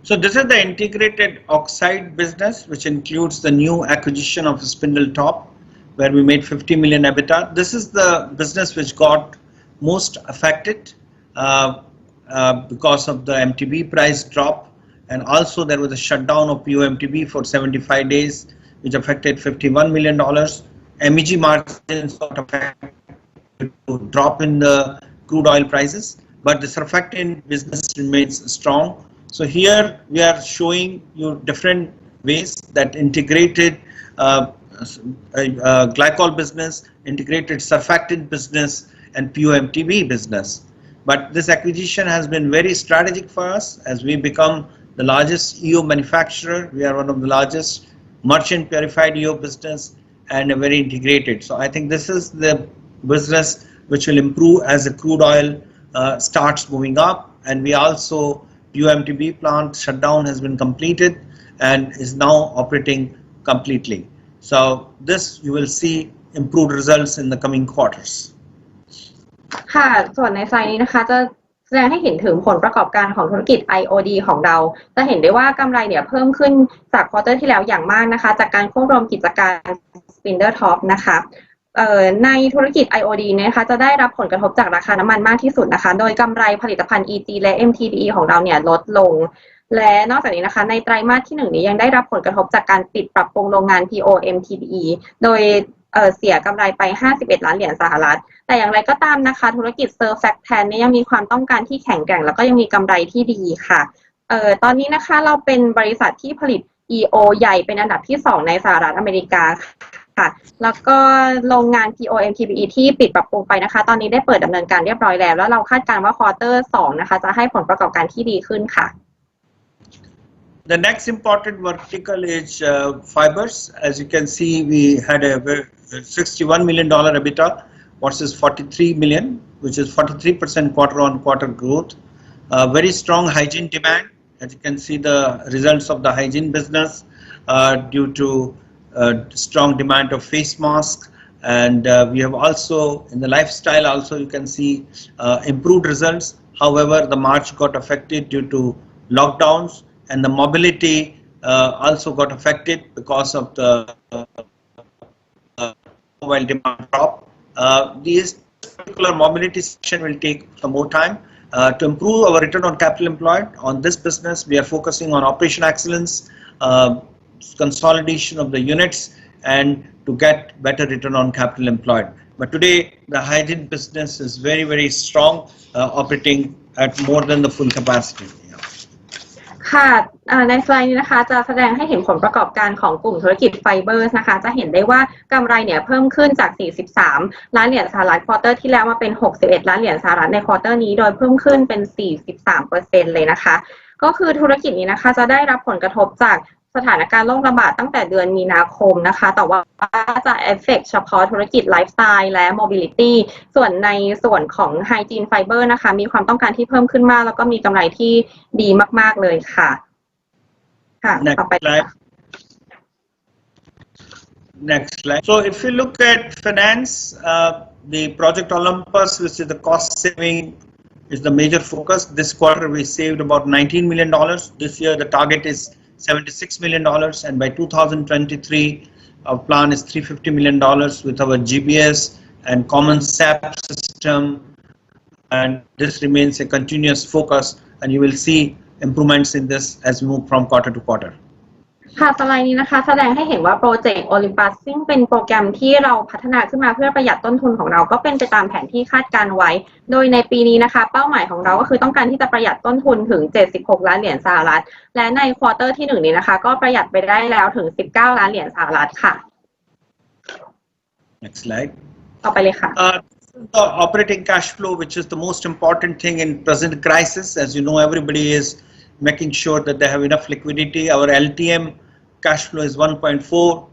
So this is the integrated oxide business, which includes the new acquisition of Spindletop, where we made 50 million EBITDA. This is the business which got most affected because of the MTB price drop, and also there was a shutdown of PO/MTB for 75 days, which affected $51 million. MEG margins got affected to drop in the crude oil prices, but the surfactant business remains strong. So here we are showing you different ways that integrated glycol business, integrated surfactant business, and PO/MTB business. But this acquisition has been very strategic for us as we become the largest EO manufacturer. We are one of the largest merchant purified EO business and a very integrated. So I think this is the business which will improve as the crude oil starts moving up, and we also PO/MTB plant shutdown has been completed and is now operating completely. So this you will see improved results in the coming quarters. ค่ะส่วนในไซต์นี้นะคะจะแสดงให้เห็นถึงผลประกอบการของธุรกิจ IOD ของเราจะเห็นได้ว่ากำไรเนี่ยเพิ่มขึ้นจากควอเตอร์ที่แล้วอย่างมากนะคะจากการควบรวมกิจการ Spindletop นะคะในธุรกิจ IOD นะคะจะได้รับผลกระทบจากราคาน้ำมันมากที่สุดนะคะโดยกำไรผลิตภัณฑ์ EG และ MTBE ของเราเนี่ยลดลงและนอกจากนี้นะคะในไตรมาสที่1นี้ยังได้รับผลกระทบจากการปิดปรับปรุงโรงงาน PO/MTBE โดยเสียกำไรไป51 ล้านเหรียญสหรัฐแต่อย่างไรก็ตามนะคะธุรกิจเซอร์แฟคแทนเนี่ยยังมีความต้องการที่แข็งแกร่งแล้วก็ยังมีกำไรที่ดีค่ะตอนนี้นะคะเราเป็นบริษัทที่ผลิต EO ใหญ่เป็นอันดับที่2ในสหรัฐอเมริกาค่ะแล้วก็โรงงาน PO/MTBE ที่ปิดปรับปรุงไปนะคะตอนนี้ได้เปิดดำเนินการเรียบร้อยแล้วเราคาดการณ์ว่าควอเตอร์2นะคะจะให้ผลประกอบการที่ดีขึ้นค่ะ The next important vertical is fibers. As you can see, we had a $61 million EBITDA versus 43 million, which is 43% quarter-on-quarter growth. Very strong hygiene demand. As you can see, the results of the hygiene business due to strong demand of face masks, and we have also in the lifestyle also you can see improved results. However, the March got affected due to lockdowns, and the mobility also got affected because of the mobile demand drop. This particular mobility section will take some more time. To improve our return on capital employed on this business, we are focusing on operation excellence, consolidation of the units, and to get better return on capital employed. But today the hygiene business is very, very strong, operating at more than the full capacity. ค่ะในสไลด์นี้นะคะจะแสดงให้เห็นผลประกอบการของกลุ่มธุรกิจไฟเบอร์นะคะจะเห็นได้ว่ากำไรเนี่ยเพิ่มขึ้นจาก43 ล้านเหรียญสหรัฐควอเตอร์ที่แล้วมาเป็น61 ล้านเหรียญสหรัฐในควอเตอร์นี้โดยเพิ่มขึ้นเป็น 43% เลยนะคะก็คือธุรกิจนี้นะคะจะได้รับผลกระทบจากสถานการณ์โรคระบาดตั้งแต่เดือนมีนาคมนะคะแต่ว่าจะเอฟเฟกต์เฉพาะธุรกิจไลฟ์สไตล์และโมบิลิตี้ส่วนในส่วนของไฮจีนไฟเบอร์นะคะมีความต้องการที่เพิ่มขึ้นมากแล้วก็มีกำไรที่ดีมากๆเลยค่ะต่อไปค่ะ Next slide. So if you look at finance, the Project Olympus, which is the cost saving, is the major focus. This quarter we saved about $19 million. This year the target is $76 million, and by 2023 our plan is $350 million with our GBS and common SAP system, and this remains a continuous focus, and you will see improvements in this as we move from quarter to quarter. ค่ะสไลด์นี้นะคะแสดงให้เห็นว่าโปรเจกต์ Olympus ซึ่งเป็นโปรแกรมที่เราพัฒนาขึ้นมาเพื่อประหยัดต้นทุนของเราก็เป็นไปตามแผนที่คาดการไว้โดยในปีนี้นะคะเป้าหมายของเราก็คือต้องการที่จะประหยัดต้นทุนถึง76 ล้านเหรียญสหรัฐและในควอเตอร์ที่1นี้นะคะก็ประหยัดไปได้แล้วถึง19 ล้านเหรียญสหรัฐค่ะ Next slide. ต่อไปเลยค่ะ The operating cash flow, which is the most important thing in present crisis. As you know, everybody is making sure that they have enough liquidity. Our LTM cash flow is 1.4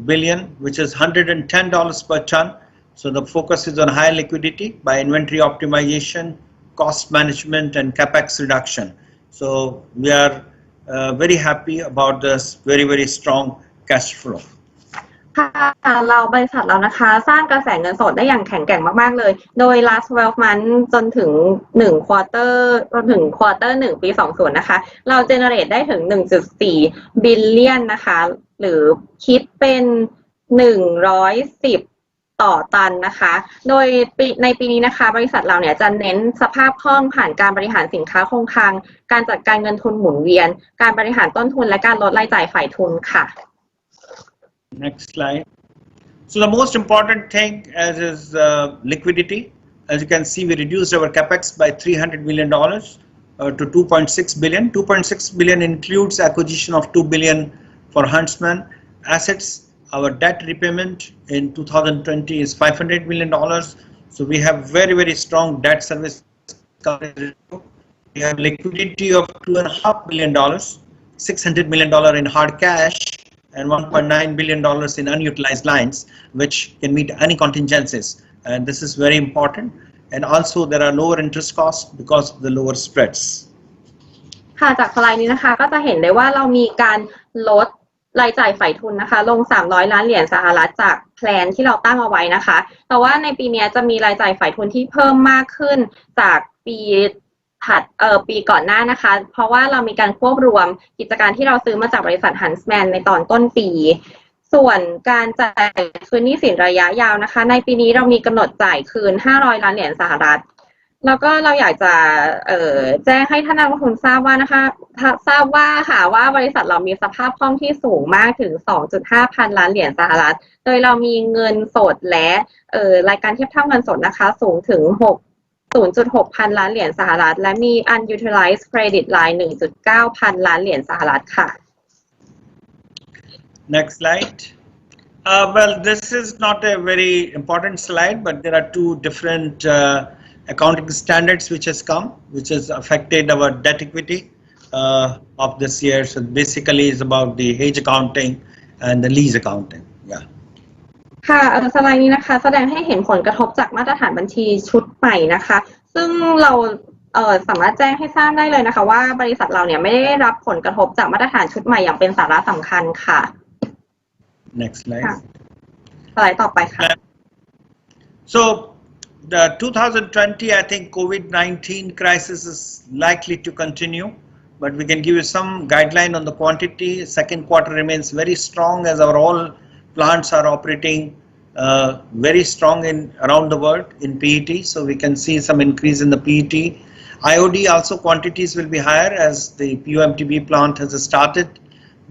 billion, which is $110 per ton. So the focus is on high liquidity by inventory optimization, cost management, and capex reduction. So we are very happy about this very strong cash flow. ค่ะเราบริษัทเรานะคะสร้างกระแสเงินสดได้อย่างแข็งแกร่งมากๆเลยโดย last 12 month จนถึง1 quarter จนถึง quarter 1 ปี 20 นะคะเรา generate ได้ถึง 1.4 billion นะคะหรือคิดเป็น110ต่อตันนะคะโดยในปีนี้นะคะบริษัทเราเนี่ยจะเน้นสภาพคล่องผ่านการบริหารสินค้าคงคลังการจัดการเงินทุนหมุนเวียนการบริหารต้นทุนและการลดรายจ่ายฝ่ายทุนค่ะNext slide. So the most important thing is liquidity. As you can see, we reduced our capex by $300 million to 2.6 billion. 2.6 billion includes acquisition of 2 billion for Huntsman assets. Our debt repayment in 2020 is $500 million. So we have very strong debt service coverage. We have liquidity of $2.5 billion, $600 million in hard cash, and $1.9 billion in unutilized lines, which can meet any contingencies. And this is very important. And also there are lower interest costs because of the lower spreads. ค่ะจากสไลด์นี้นะคะก็จะเห็นได้ว่าเรามีการลดรายจ่ายฝ่ายทุนนะคะลง$300 ล้านสหรัฐจากแพลนที่เราตั้งเอาไว้นะคะแต่ว่าในปีนี้จะมีรายจ่ายฝ่ายทุนที่เพิ่มมากขึ้นจากปีก่อนหน้านะคะเพราะว่าเรามีการควบรวมกิจการที่เราซื้อมาจากบริษัท Huntsman ในตอนต้นปีส่วนการจ่ายคืนหนี้สินระยะยาวนะคะในปีนี้เรามีกำหนดจ่ายคืน$500 ล้านสหรัฐแล้วก็เราอยากจะแจ้งให้ท่านนักลงทุนทราบว่านะคะว่าบริษัทเรามีสภาพคล่องที่สูงมากถึง 2.5 พันล้านเหรียญสหรัฐโดยเรามีเงินสดและรายการเทียบเท่าเงินสดนะคะสูงถึง0.6 พันล้านเหรียญสหรัฐและมี unutilized credit line 1.9 พันล้านเหรียญสหรัฐค่ะ Next slide. Well, this is not a very important slide, but there are two different accounting standards which has come, which has affected our debt equity of this year. So basically it's about the hedge accounting and the lease accounting. Yeah. ค่ะสไลด์นี้นะคะแสดงให้เห็นผลกระทบจากมาตรฐานบัญชีชุดใหม่นะคะซึ่งเราสามารถแจ้งให้ทราบได้เลยนะคะว่าบริษัทเราเนี่ยไม่ได้รับผลกระทบจากมาตรฐานชุดใหม่อย่างเป็นสาระสำคัญค่ะ Next slide. สไลด์ต่อไปค่ะ So the 2020, I think COVID-19 crisis is likely to continue, but we can give you some guideline on the quantity. Second quarter remains very strong as our all plants are operating very strong around the world in PET, so we can see some increase in the PET. IOD also quantities will be higher as the PO/MTBE plant has started.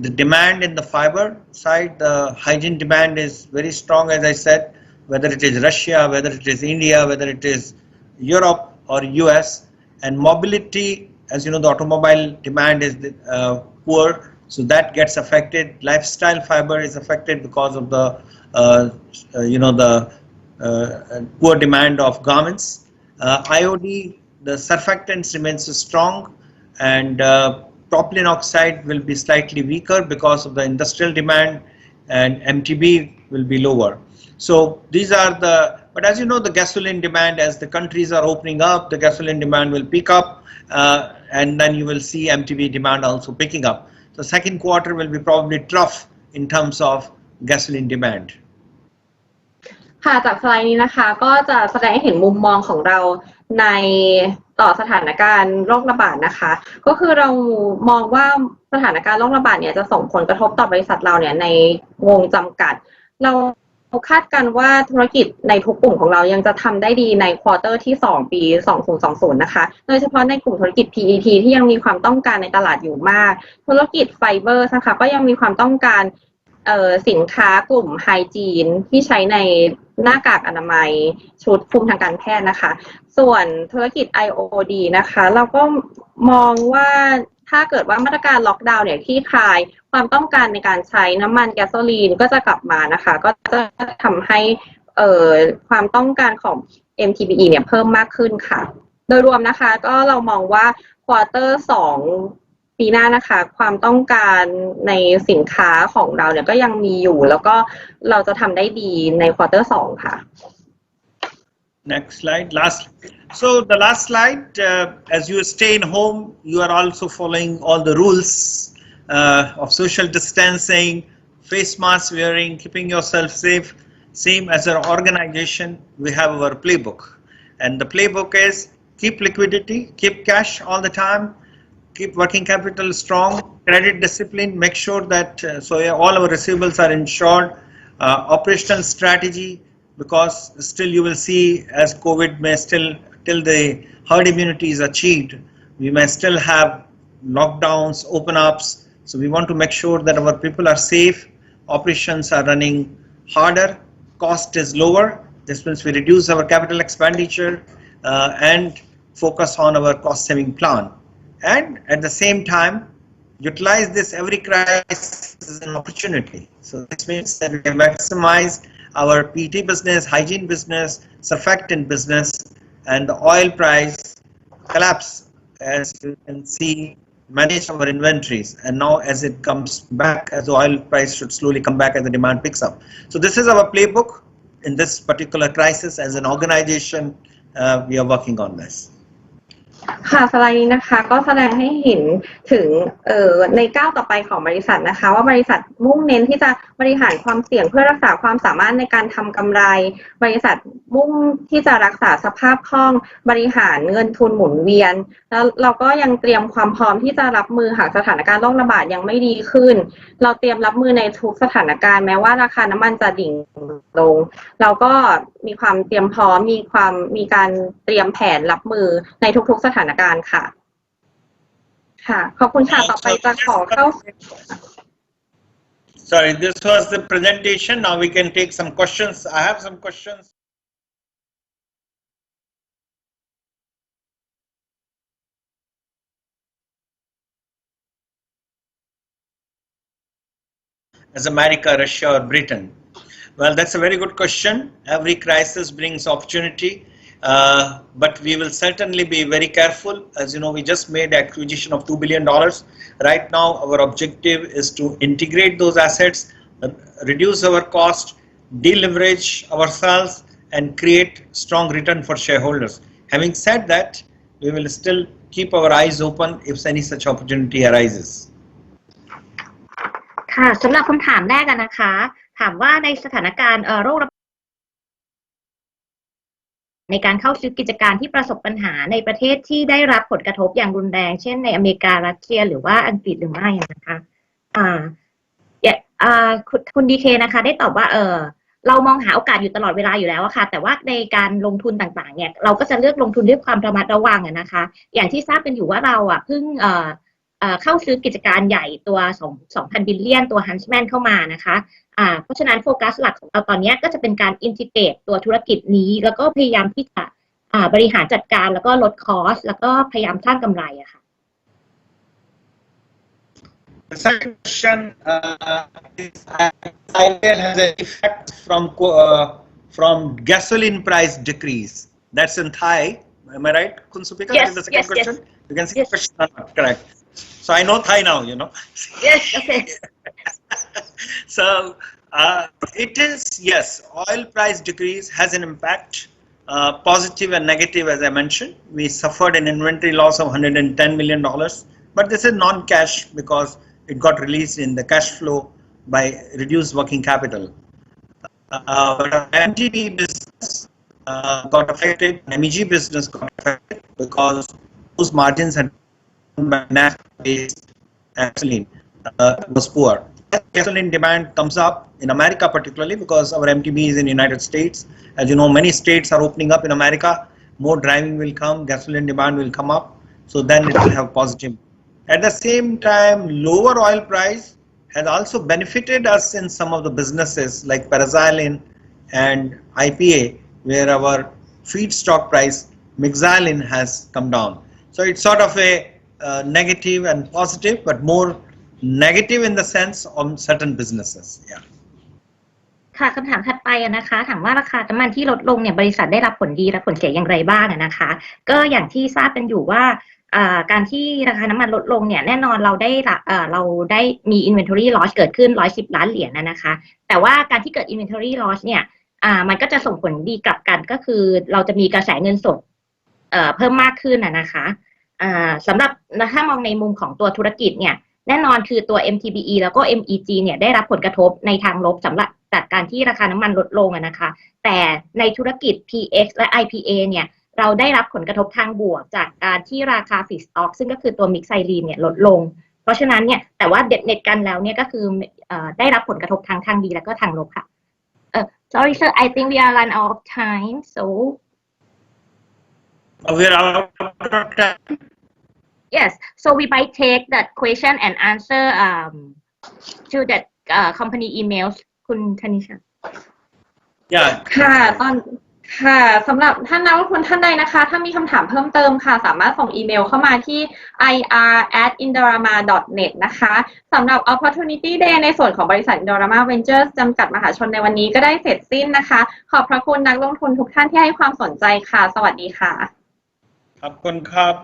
The demand in the fiber side, the hygiene demand is very strong, as I said, whether it is Russia, whether it is India, whether it is Europe or US. And mobility, as you know, the automobile demand is poor, so that gets affected. Lifestyle fiber is affected because of the poor demand of garments. IOD, the surfactants remains strong, and propylene oxide will be slightly weaker because of the industrial demand, and MTB will be lower. So these are but as you know, the gasoline demand, as the countries are opening up, the gasoline demand will pick up, and then you will see MTB demand also picking up. So second quarter will be probably tough in terms of gasoline demand. ค่ะจากสไลด์นี้นะคะก็จะแสดงให้เห็นมุมมองของเราในต่อสถานการณ์โรคระบาดนะคะก็คือเรามองว่าสถานการณ์โรคระบาดเนี่ยจะส่งผลกระทบต่อบริษัทเราเนี่ยในวงจำกัดเราคาดกันว่าธุรกิจในทุกกลุ่มของเรายังจะทำได้ดีในควอเตอร์ที่2ปี2020นะคะโดยเฉพาะในกลุ่มธุรกิจ PET ที่ยังมีความต้องการในตลาดอยู่มากธุรกิจไฟเบอร์นะคะก็ยังมีความต้องการสินค้ากลุ่มไฮจีนที่ใช้ในหน้ากากอนามัยชุดคลุมทางการแพทย์นะคะส่วนธุรกิจ IOD นะคะเราก็มองว่าถ้าเกิดว่ามาตรการล็อกดาวน์เนี่ยคลี่คลายความต้องการในการใช้น้ำมันแก๊สโซลีนก็จะกลับมานะคะก็จะทำให้ความต้องการของ MTBE เนี่ยเพิ่มมากขึ้นค่ะโดยรวมนะคะก็เรามองว่าควอเตอร์2ปีหน้านะคะความต้องการในสินค้าของเราเนี่ยก็ยังมีอยู่แล้วก็เราจะทำได้ดีในควอเตอร์2ค่ะ Next slide. So the last slide, as you stay in home, you are also following all the rules of social distancing, face mask wearing, keeping yourself safe. Same as our organization, we have our playbook. And the playbook is keep liquidity, keep cash all the time, keep working capital strong, credit discipline, make sure that all our receivables are insured, operational strategy, because still you will see as COVID may still, till the herd immunity is achieved, we may still have lockdowns, open ups. So we want to make sure that our people are safe, operations are running harder, cost is lower. This means we reduce our capital expenditure and focus on our cost saving plan. And at the same time, utilize this every crisis as an opportunity. So this means that we can maximize our PT business, hygiene business, surfactant business, and the oil price collapse, as you can see, manage our inventories. And now as it comes back, as the oil price should slowly come back as the demand picks up. So this is our playbook in this particular crisis. As an organization, we are working on this. ค่ะสไลด์นี้นะคะก็แสดงให้เห็นถึงในก้าวต่อไปของบริษัทนะคะว่าบริษัทมุ่งเน้นที่จะบริหารความเสี่ยงเพื่อรักษาความสามารถในการทำกำไรบริษัทมุ่งที่จะรักษาสภาพคล่องบริหารเงินทุนหมุนเวียนแล้วเราก็ยังเตรียมความพร้อมที่จะรับมือหากสถานการณ์โรคระบาดยังไม่ดีขึ้นเราเตรียมรับมือในทุกสถานการณ์แม้ว่าราคาน้ำมันจะดิ่งลงเราก็มีความเตรียมพร้อมมีการเตรียมแผนรับมือในทุกๆสถานการณ์ค่ะค่ะขอบคุณค่ะต่อไปจะขอเข้า Sorry, this was the presentation. Now we can take some questions. I have some questions. As America, Russia, or Britain? Well, that's a very good question. Every crisis brings opportunity. But we will certainly be very careful. As you know, we just made acquisition of $2 billion. Right now, our objective is to integrate those assets, reduce our cost, deleverage ourselves, and create strong return for shareholders. Having said that, we will still keep our eyes open if any such opportunity arises. ค่ะสำหรับคำถามแรกนะคะถามว่าในสถานการณ์โรคระบาดในการเข้าซื้อกิจการที่ประสบปัญหาในประเทศที่ได้รับผลกระทบอย่างรุนแรงเช่นในอเมริการัสเซียหรือว่าอังกฤษหรือไม่นะคะคุณดีเคนะคะได้ตอบว่าเรามองหาโอกาสอยู่ตลอดเวลาอยู่แล้วค่ะแต่ว่าในการลงทุนต่างๆเนี่ยเราก็จะเลือกลงทุนด้วยความระมัดระวังนะคะอย่างที่ทราบกันอยู่ว่าเราเพิ่งเข้าซื้อกิจการใหญ่ตัว 2,000 บิลเลียนตัว Huntsman เข้ามานะคะเพราะฉะนั้นโฟกัสหลักของเราตอนนี้ก็จะเป็นการอินทิเกรตตัวธุรกิจนี้แล้วก็พยายามที่จะบริหารจัดการแล้วก็ลดคอสแล้วก็พยายามสร้างกำไรอะค่ะ The second question is IVL has an effect from gasoline price decrease. That's in Thai. Am I right, Kunsupika? Yes, is the second question? Yes. You can see the question. Correct. So I know Thai now, you know. Yes, okay. So it is, yes, oil price decrease has an impact, positive and negative, as I mentioned. We suffered an inventory loss of $110 million, but this is non-cash because it got released in the cash flow by reduced working capital. But our MTB business got affected, MEG business got affected because those margins had naphtha-based gasoline was poor. Gasoline demand comes up in America particularly because our MTB is in the United States. As you know, many states are opening up in America. More driving will come, gasoline demand will come up. So then it will have positive. At the same time, lower oil price has also benefited us in some of the businesses like paraxylene and IPA, where our feedstock price, mixylene, has come down. So it's sort of a negative and positive, but more negative in the sense of certain businesses. Yeah. ค่ะคำถามถัดไปนะคะถามว่าราคาน้ำมันที่ลดลงเนี่ยบริษัทได้รับผลดีและผลเสียอย่างไรบ้างนะคะ ก็อย่างที่ทราบกันอยู่ว่าการที่ราคาน้ำมันลดลงเนี่ยแน่นอนเราได้มี inventory loss เกิดขึ้น110 ล้านเหรียญนะคะ แต่ว่าการที่เกิด inventory loss เนี่ยมันก็จะส่งผลดีกลับกันก็คือเราจะมีกระแสเงินสดเพิ่มมากขึ้นนะคะสำหรับถ้ามองในมุมของตัวธุรกิจเนี่ยแน่นอนคือตัว MTBE แล้วก็ MEG เนี่ยได้รับผลกระทบในทางลบสำหรับจากการที่ราคาน้ำมันลดลงนะคะแต่ในธุรกิจ PX และ IPA เนี่ยเราได้รับผลกระทบทางบวกจากการที่ราคาฟีดสต็อกซึ่งก็คือตัวมิกไซลีนเนี่ยลดลงเพราะฉะนั้นเนี่ยแต่ว่าเน็ตกันแล้วเนี่ยก็คือได้รับผลกระทบทางดีแล้วก็ทางลบค่ะsorry sir I think we are run out of time so we're out of time. yes so we might take that question and answer to that company emails คุณธนิชา Yeah. ค่ะสำหรับท่านนักลงทุนท่านใดนะคะถ้ามีคำถามเพิ่มเติมค่ะสามารถส่งอีเมลเข้ามาที่ ir@indorama.net นะคะสำหรับ Opportunity Day ในส่วนของบริษัท Indorama Ventures จำกัดมหาชนในวันนี้ก็ได้เสร็จสิ้นนะคะขอบพระคุณนักลงทุนทุกท่านที่ให้ความสนใจค่ะสวัสดีค่ะขอบคุณครับ